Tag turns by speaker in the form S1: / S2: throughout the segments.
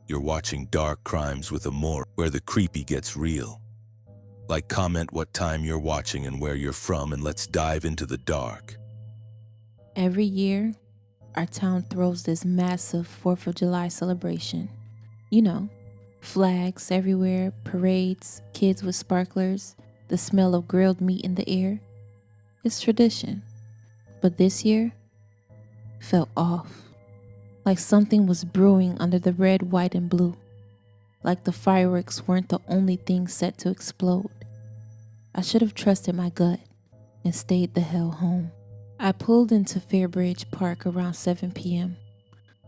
S1: You're watching dark crimes with a more where the creepy gets real. Like, comment what time you're watching and where you're from, and let's dive into the dark.
S2: Every year, our town throws this massive 4th of July celebration. You know, flags everywhere, parades, kids with sparklers, the smell of grilled meat in the air. It's tradition. But this year felt off. Like something was brewing under the red, white, and blue. Like the fireworks weren't the only thing set to explode. I should have trusted my gut and stayed the hell home. I pulled into Fairbridge Park around 7 p.m.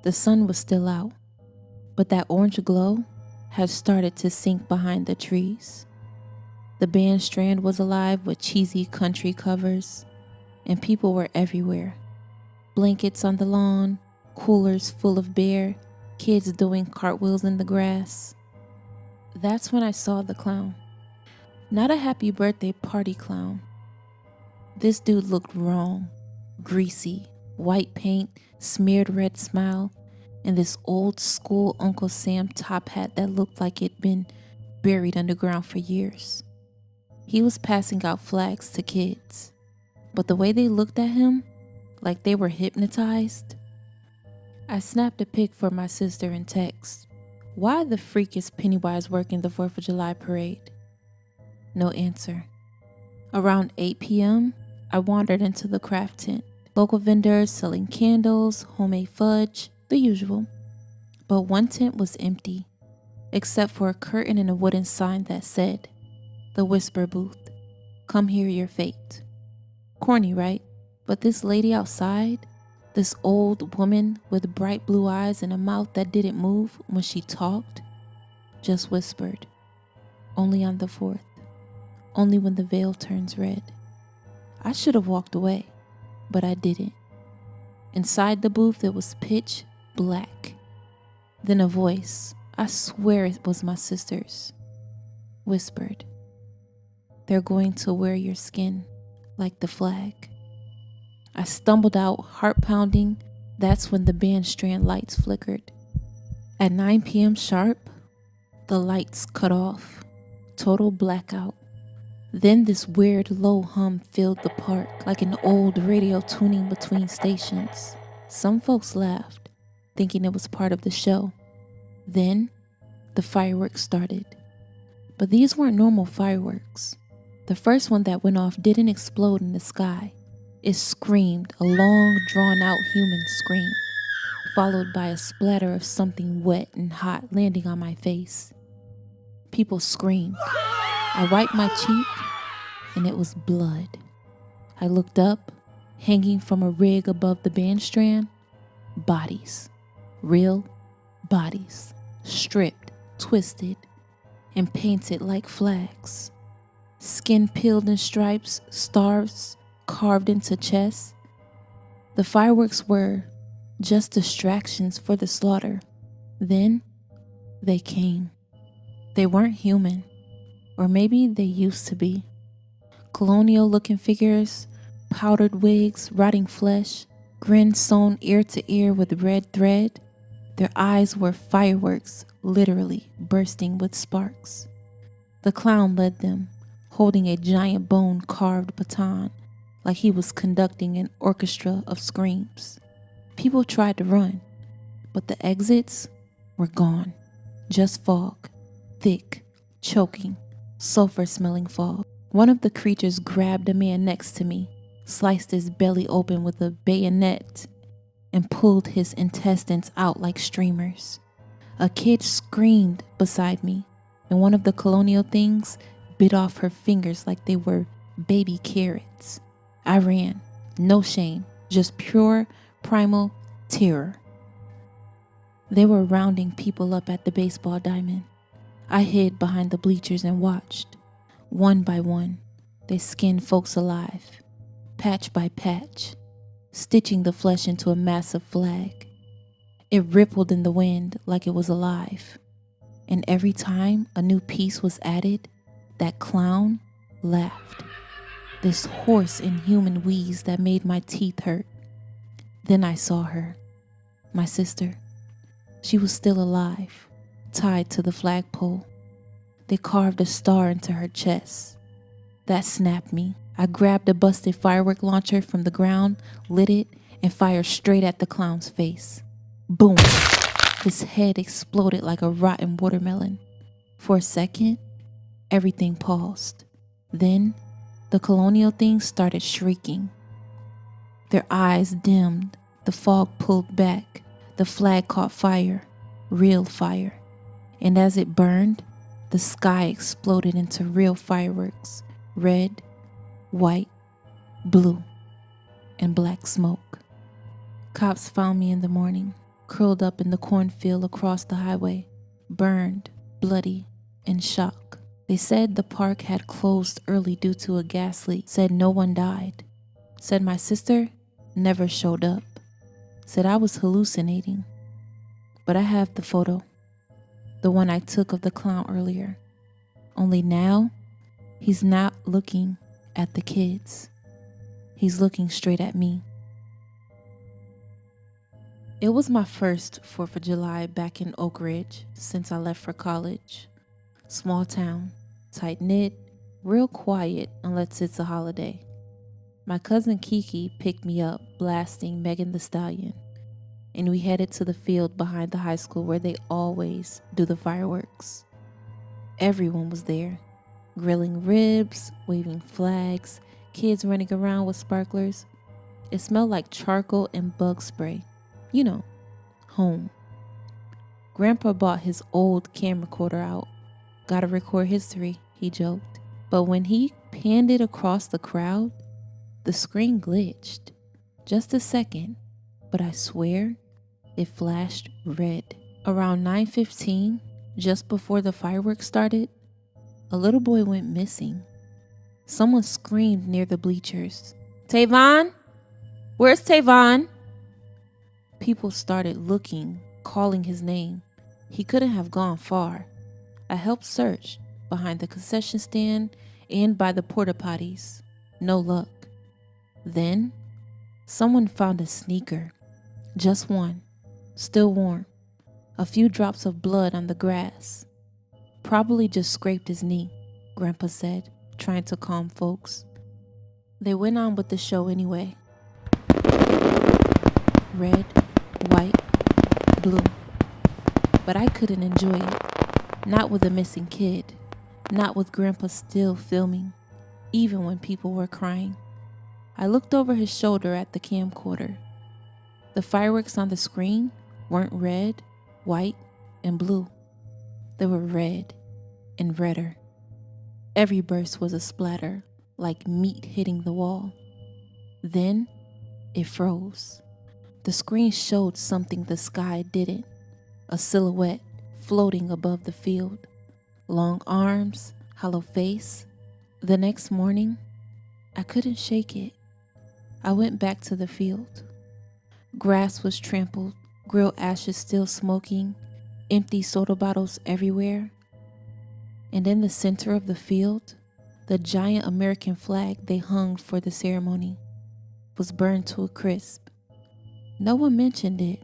S2: The sun was still out, but that orange glow had started to sink behind the trees. The bandstand was alive with cheesy country covers, and people were everywhere. Blankets on the lawn, coolers full of beer, kids doing cartwheels in the grass. That's when I saw the clown. Not a happy birthday party clown. This dude looked wrong. Greasy, white paint, smeared red smile, and this old school Uncle Sam top hat that looked like it'd been buried underground for years. He was passing out flags to kids, but the way they looked at him, like they were hypnotized. I snapped a pic for my sister and text, "Why the freak is Pennywise working the 4th of July parade?" No answer. Around 8 p.m., I wandered into the craft tent. Local vendors selling candles, homemade fudge, the usual. But one tent was empty, except for a curtain and a wooden sign that said, "The Whisper Booth. Come hear your fate." Corny, right? But this lady outside, this old woman with bright blue eyes and a mouth that didn't move when she talked, just whispered, "Only on the 4th. Only when the veil turns red." I should have walked away, but I didn't. Inside the booth, it was pitch black. Then a voice, I swear it was my sister's, whispered, "They're going to wear your skin like the flag." I stumbled out, heart pounding. That's when the bandstand lights flickered. At 9 p.m. sharp, the lights cut off. Total blackout. Then this weird low hum filled the park like an old radio tuning between stations. Some folks laughed, thinking it was part of the show. Then the fireworks started. But these weren't normal fireworks. The first one that went off didn't explode in the sky. It screamed, a long, drawn-out human scream, followed by a splatter of something wet and hot landing on my face. People screamed. I wiped my cheek, and it was blood. I looked up, hanging from a rig above the bandstand. Bodies. Real bodies. Stripped, twisted, and painted like flags. Skin peeled in stripes, stars carved into chests. The fireworks were just distractions for the slaughter. Then they came. They weren't human, or maybe they used to be. Colonial looking figures, powdered wigs, rotting flesh, grins sewn ear to ear with red thread. Their eyes were fireworks, literally bursting with sparks. The clown led them, holding a giant bone carved baton, like he was conducting an orchestra of screams. People tried to run, but the exits were gone. Just fog, thick, choking, sulfur-smelling fog. One of the creatures grabbed a man next to me, sliced his belly open with a bayonet, and pulled his intestines out like streamers. A kid screamed beside me, and one of the colonial things bit off her fingers like they were baby carrots. I ran, no shame, just pure, primal terror. They were rounding people up at the baseball diamond. I hid behind the bleachers and watched. One by one, they skinned folks alive, patch by patch, stitching the flesh into a massive flag. It rippled in the wind like it was alive. And every time a new piece was added, that clown laughed. This hoarse, inhuman wheeze that made my teeth hurt. Then I saw her, my sister. She was still alive, tied to the flagpole. They carved a star into her chest. That snapped me. I grabbed a busted firework launcher from the ground, lit it, and fired straight at the clown's face. Boom! His head exploded like a rotten watermelon. For a second, everything paused. Then, the colonial things started shrieking. Their eyes dimmed, the fog pulled back, the flag caught fire, real fire. And as it burned, the sky exploded into real fireworks, red, white, blue, and black smoke. Cops found me in the morning, curled up in the cornfield across the highway, burned, bloody, in shock. They said the park had closed early due to a gas leak, said no one died, said my sister never showed up, said I was hallucinating. But I have the photo, the one I took of the clown earlier. Only now, he's not looking at the kids. He's looking straight at me. It was my first 4th of July back in Oakridge since I left for college. Small town, tight-knit, real quiet unless it's a holiday. My cousin Kiki picked me up, blasting Megan Thee Stallion, and we headed to the field behind the high school where they always do the fireworks. Everyone was there, grilling ribs, waving flags, kids running around with sparklers. It smelled like charcoal and bug spray. You know, home. Grandpa bought his old camcorder out. Gotta record history, he joked. But when he panned it across the crowd, the screen glitched. Just a second, but I swear it flashed red. Around 9:15, just before the fireworks started, a little boy went missing. Someone screamed near the bleachers, "Tavon? Where's Tavon?" People started looking, calling his name. He couldn't have gone far. I helped search behind the concession stand and by the porta potties. No luck. Then, someone found a sneaker. Just one. Still warm. A few drops of blood on the grass. Probably just scraped his knee, Grandpa said, trying to calm folks. They went on with the show anyway. Red, white, blue. But I couldn't enjoy it. Not with a missing kid. Not with Grandpa still filming, even when people were crying. I looked over his shoulder at the camcorder. The fireworks on the screen weren't red, white, and blue. They were red and redder. Every burst was a splatter, like meat hitting the wall. Then it froze. The screen showed something the sky didn't. A silhouette floating above the field. Long arms, hollow face. The next morning, I couldn't shake it. I went back to the field. Grass was trampled, grill ashes still smoking, empty soda bottles everywhere. And in the center of the field, the giant American flag they hung for the ceremony was burned to a crisp. No one mentioned it.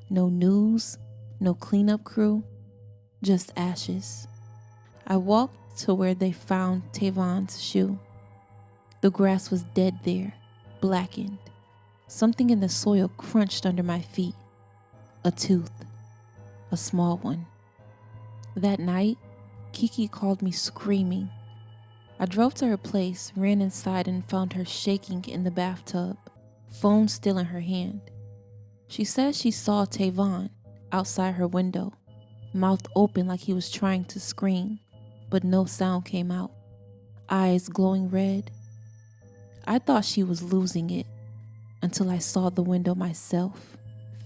S2: No news, no cleanup crew, just ashes. I walked to where they found Tavon's shoe. The grass was dead there, blackened. Something in the soil crunched under my feet. A tooth. A small one. That night, Kiki called me screaming. I drove to her place, ran inside, and found her shaking in the bathtub, phone still in her hand. She says she saw Tavon outside her window, mouth open like he was trying to scream, but no sound came out. Eyes glowing red. I thought she was losing it until I saw the window myself,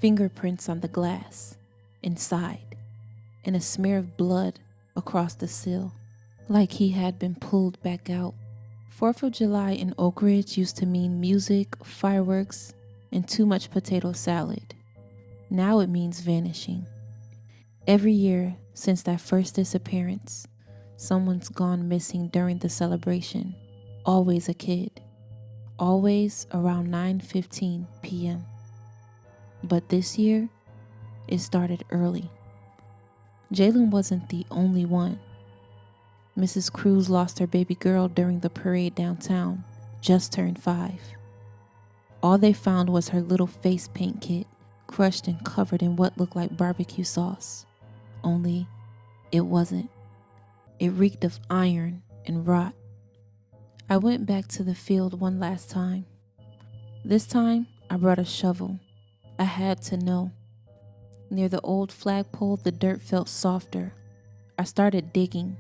S2: fingerprints on the glass, inside, and a smear of blood across the sill, like he had been pulled back out. 4th of July in Oakridge used to mean music, fireworks, and too much potato salad. Now it means vanishing. Every year since that first disappearance, someone's gone missing during the celebration. Always a kid. Always around 9:15 p.m. But this year, it started early. Jalen wasn't the only one. Mrs. Cruz lost her baby girl during the parade downtown, just turned 5. All they found was her little face paint kit, crushed and covered in what looked like barbecue sauce. Only, it wasn't. It reeked of iron and rot. I went back to the field one last time. This time, I brought a shovel. I had to know. Near the old flagpole, the dirt felt softer. I started digging.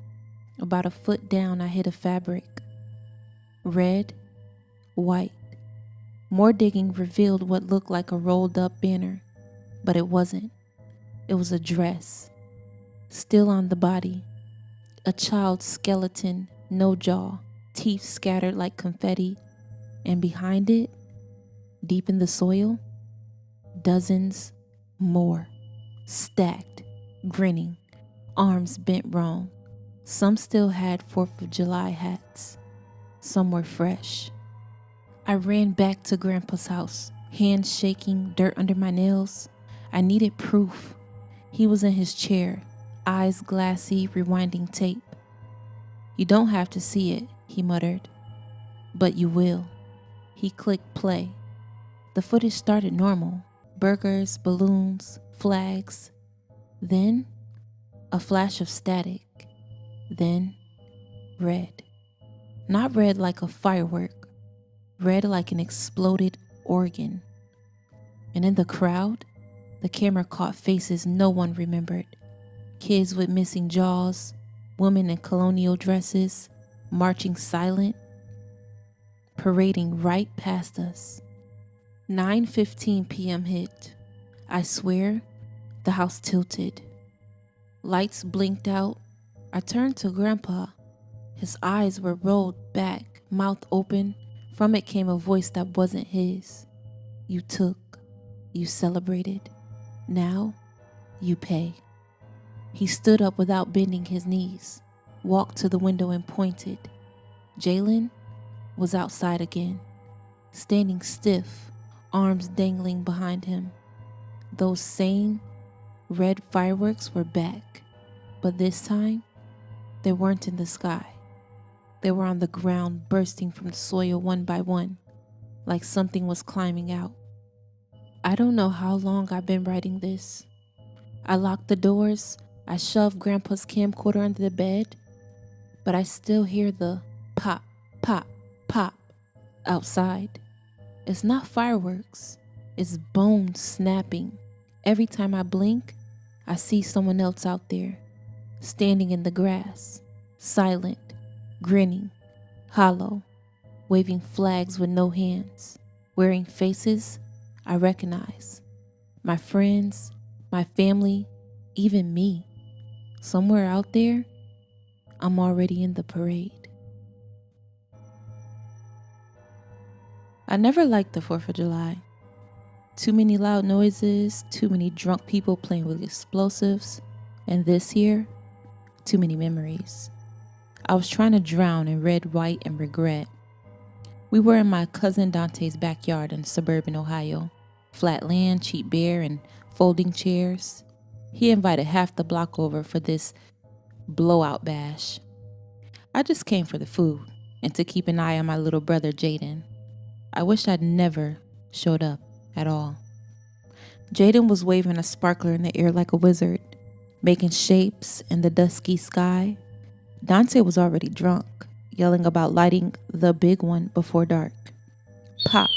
S2: About a foot down, I hit a fabric. Red, white. More digging revealed what looked like a rolled up banner, but it wasn't. It was a dress, still on the body. A child's skeleton, no jaw, teeth scattered like confetti, and behind it, deep in the soil, dozens more, stacked, grinning, arms bent wrong. Some still had 4th of July hats. Some were fresh. I ran back to Grandpa's house, hands shaking, dirt under my nails. I needed proof. He was in his chair, eyes glassy, rewinding tape. "You don't have to see it," he muttered. "But you will." He clicked play. The footage started normal. Burgers, balloons, flags. Then, a flash of static. Then, red. Not red like a firework. Red like an exploded organ. And in the crowd, the camera caught faces no one remembered. Kids with missing jaws, women in colonial dresses, marching silent, parading right past us. 9:15 p.m. hit. I swear, the house tilted. Lights blinked out. I turned to Grandpa. His eyes were rolled back, mouth open. From it came a voice that wasn't his. "You took. You celebrated. Now, you pay." He stood up without bending his knees, walked to the window and pointed. Jalen was outside again, standing stiff, arms dangling behind him. Those same red fireworks were back, but this time, they weren't in the sky. They were on the ground, bursting from the soil one by one, like something was climbing out. I don't know how long I've been writing this. I locked the doors. I shoved Grandpa's camcorder under the bed, but I still hear the pop, pop, pop outside. It's not fireworks. It's bones snapping. Every time I blink, I see someone else out there, standing in the grass, silent, grinning, hollow, waving flags with no hands, wearing faces I recognize. My friends, my family, even me. Somewhere out there, I'm already in the parade. I never liked the 4th of July. Too many loud noises, too many drunk people playing with explosives, and this year, too many memories. I was trying to drown in red, white, and regret. We were in my cousin Dante's backyard in suburban Ohio. Flat land, cheap beer, and folding chairs. He invited half the block over for this blowout bash. I just came for the food and to keep an eye on my little brother Jaden. I wish I'd never showed up at all. Jaden was waving a sparkler in the air like a wizard, making shapes in the dusky sky. Dante was already drunk, yelling about lighting the big one before dark. Pop!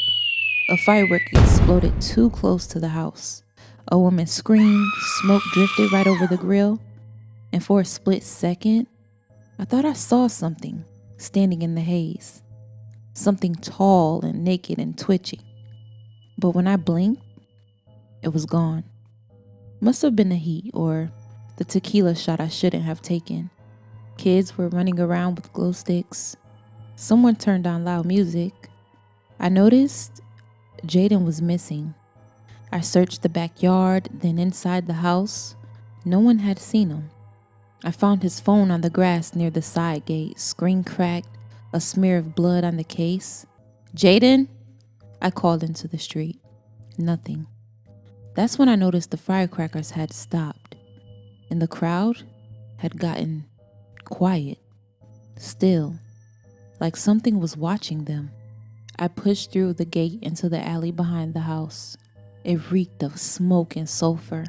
S2: A firework exploded too close to the house. A woman screamed, smoke drifted right over the grill, and for a split second, I thought I saw something standing in the haze. Something tall and naked and twitching. But when I blinked, it was gone. Must have been the heat or the tequila shot I shouldn't have taken. Kids were running around with glow sticks. Someone turned on loud music. I noticed Jaden was missing. I searched the backyard, then inside the house. No one had seen him. I found his phone on the grass near the side gate, screen cracked, a smear of blood on the case. "Jaden?" I called into the street. Nothing. That's when I noticed the firecrackers had stopped. and the crowd had gotten quiet, still, like something was watching them. I pushed through the gate into the alley behind the house. It reeked of smoke and sulfur.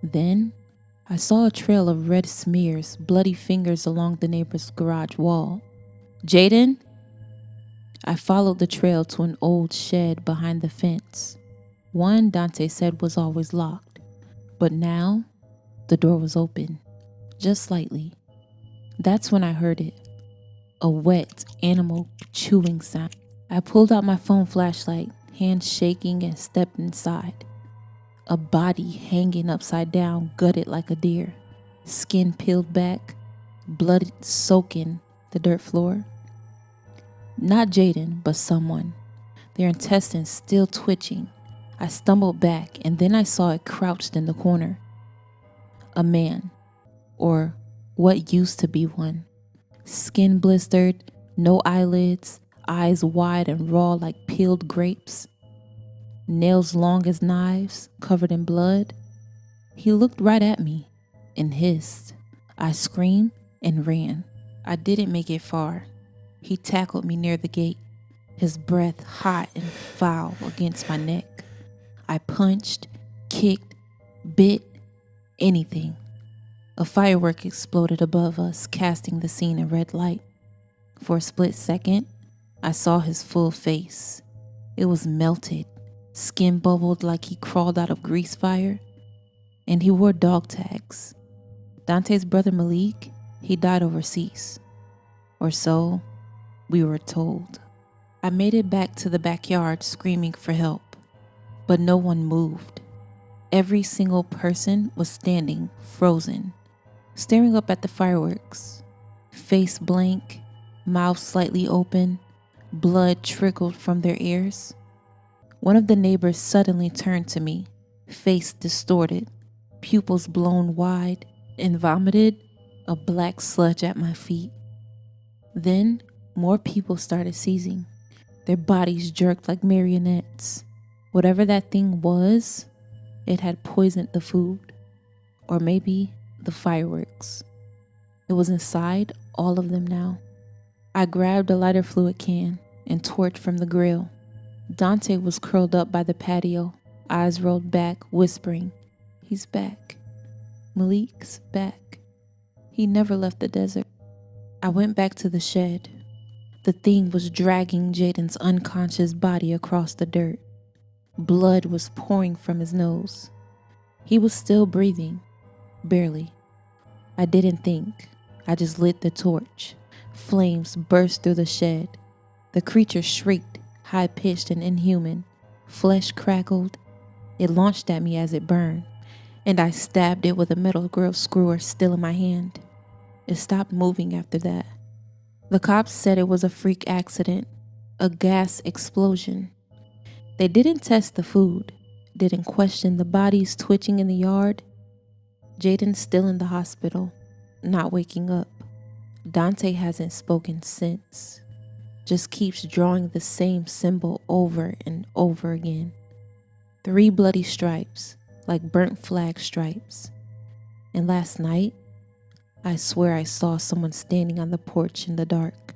S2: Then I saw a trail of red smears, bloody fingers along the neighbor's garage wall. Jaden? I followed the trail to an old shed behind the fence. One Dante said was always locked, but now the door was open, just slightly. That's when I heard it, a wet animal chewing sound. I pulled out my phone flashlight, hands shaking, and stepped inside. A body hanging upside down, gutted like a deer, skin peeled back, blood soaking the dirt floor. Not Jaden, but someone, their intestines still twitching. I stumbled back, and then I saw it crouched in the corner. A man, or what used to be one, skin blistered, no eyelids, eyes wide and raw like peeled grapes, nails long as knives, covered in blood. He looked right at me and hissed. I screamed and ran. I didn't make it far. He tackled me near the gate, his breath hot and foul against my neck. I punched, kicked, bit, anything. A firework exploded above us, casting the scene in red light. For a split second, I saw his full face. It was melted, skin bubbled like he crawled out of grease fire, and he wore dog tags. Dante's brother Malik, he died overseas. Or so we were told. I made it back to the backyard screaming for help, but no one moved. Every single person was standing, frozen, staring up at the fireworks, face blank, mouth slightly open, blood trickled from their ears. One of the neighbors suddenly turned to me, face distorted, pupils blown wide, and vomited a black sludge at my feet. Then more people started seizing, their bodies jerked like marionettes. Whatever that thing was, it had poisoned the food, or maybe the fireworks. It was inside all of them now. I grabbed a lighter fluid can and torch from the grill. Dante was curled up by the patio, eyes rolled back, whispering, "He's back. Malik's back. He never left the desert." I went back to the shed. The thing was dragging Jaden's unconscious body across the dirt. Blood was pouring from his nose. He was still breathing, barely. I didn't think. I just lit the torch. Flames burst through the shed. The creature shrieked, high-pitched and inhuman. Flesh crackled. It launched at me as it burned, and I stabbed it with a metal grill skewer still in my hand. It stopped moving after that. The cops said it was a freak accident, a gas explosion. They didn't test the food, didn't question the bodies twitching in the yard. Jaden's still in the hospital, not waking up. Dante hasn't spoken since, just keeps drawing the same symbol over and over again. 3 bloody stripes, like burnt flag stripes. And last night, I swear I saw someone standing on the porch in the dark,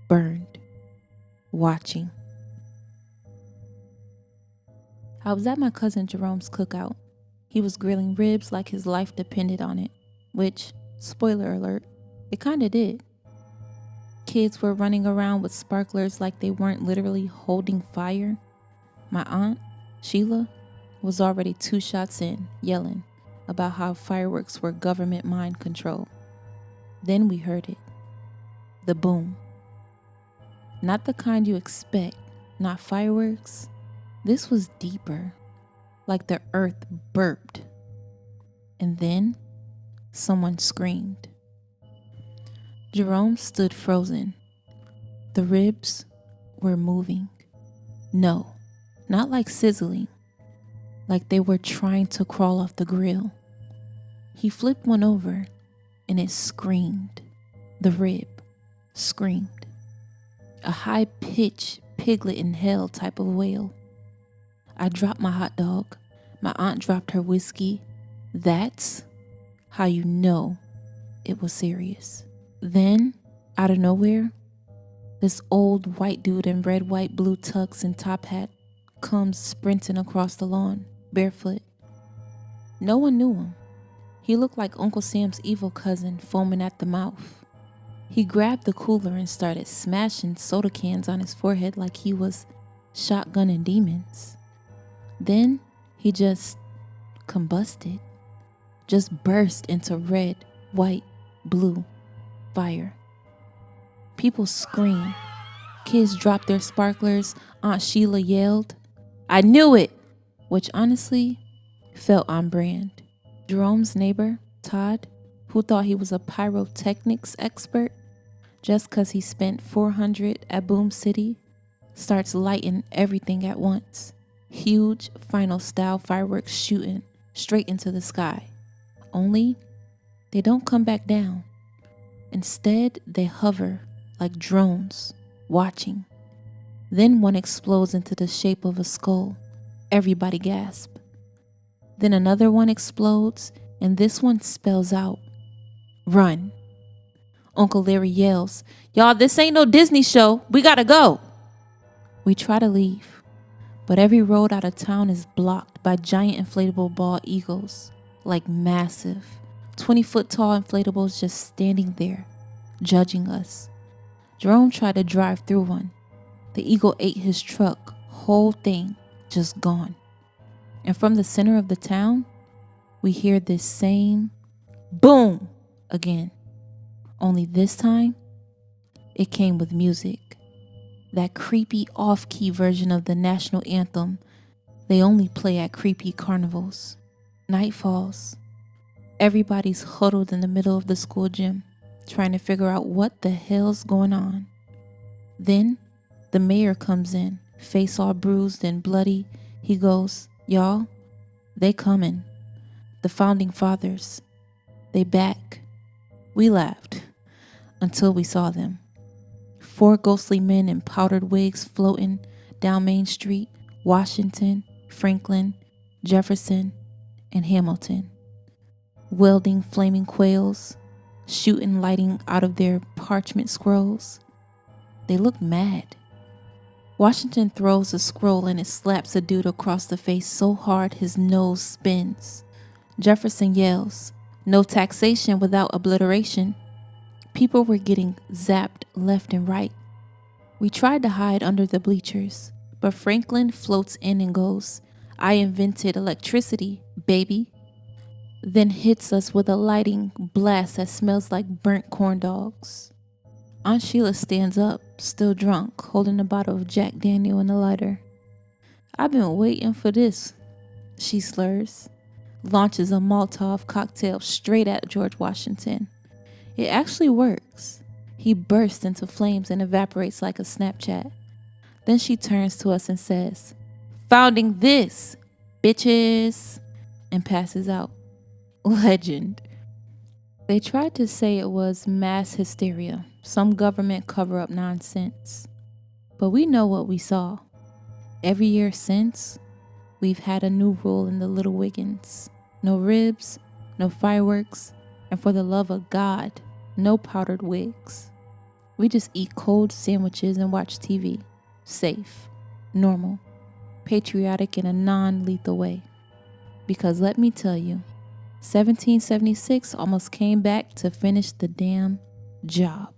S2: burned, watching. I was at my cousin Jerome's cookout. He was grilling ribs like his life depended on it, which, spoiler alert, it kinda did. Kids were running around with sparklers like they weren't literally holding fire. My aunt, Sheila, was already 2 shots in, yelling about how fireworks were government mind control. Then we heard it. The boom. Not the kind you expect, not fireworks. This was deeper, like the earth burped. And then someone screamed. Jerome stood frozen. The ribs were moving. No, not like sizzling, like they were trying to crawl off the grill. He flipped one over and it screamed. The rib screamed. A high-pitched piglet in hell type of wail. I dropped my hot dog. My aunt dropped her whiskey. That's how you know it was serious. Then, out of nowhere, this old white dude in red, white, blue tux and top hat comes sprinting across the lawn, barefoot. No one knew him. He looked like Uncle Sam's evil cousin, foaming at the mouth. He grabbed the cooler and started smashing soda cans on his forehead like he was shotgunning demons. Then he just combusted, just burst into red, white, blue fire. People screamed. Kids dropped their sparklers. Aunt Sheila yelled, "I knew it!" which honestly felt on brand. Jerome's neighbor, Todd, who thought he was a pyrotechnics expert just because he spent $400 at Boom City, starts lighting everything at once. Huge final style fireworks shooting straight into the sky. Only they don't come back down. Instead, they hover like drones, watching. Then one explodes into the shape of a skull. Everybody gasp. Then another one explodes, and this one spells out, "Run." Uncle Larry yells, "Y'all, this ain't no Disney show. We gotta go." We try to leave, but every road out of town is blocked by giant inflatable ball eagles, like massive, 20-foot tall inflatables just standing there, judging us. Jerome tried to drive through one. The eagle ate his truck, whole thing just gone. And from the center of the town, we hear this same boom again. Only this time, it came with music. That creepy off-key version of the national anthem they only play at creepy carnivals. Night falls. Everybody's huddled in the middle of the school gym, trying to figure out what the hell's going on. Then, the mayor comes in, face all bruised and bloody. He goes, "Y'all, they coming. The founding fathers. They back." We laughed until we saw them. 4 ghostly men in powdered wigs floating down Main Street, Washington, Franklin, Jefferson, and Hamilton. Wielding flaming quails, shooting lighting out of their parchment scrolls. They look mad. Washington throws a scroll and it slaps a dude across the face so hard his nose spins. Jefferson yells, "No taxation without obliteration." People were getting zapped left and right. We tried to hide under the bleachers, but Franklin floats in and goes, "I invented electricity, baby." Then hits us with a lighting blast that smells like burnt corn dogs. Aunt Sheila stands up, still drunk, holding a bottle of Jack Daniel and a lighter. "I've been waiting for this," she slurs, launches a Molotov cocktail straight at George Washington. It actually works. He bursts into flames and evaporates like a Snapchat. Then she turns to us and says, "Founding this, bitches," and passes out. Legend. They tried to say it was mass hysteria, some government cover-up nonsense. But we know what we saw. Every year since, we've had a new rule in the Little Wiggins. No ribs, no fireworks, and for the love of God, no powdered wigs. We just eat cold sandwiches and watch TV. Safe, normal, patriotic in a non-lethal way. Because let me tell you, 1776 almost came back to finish the damn job.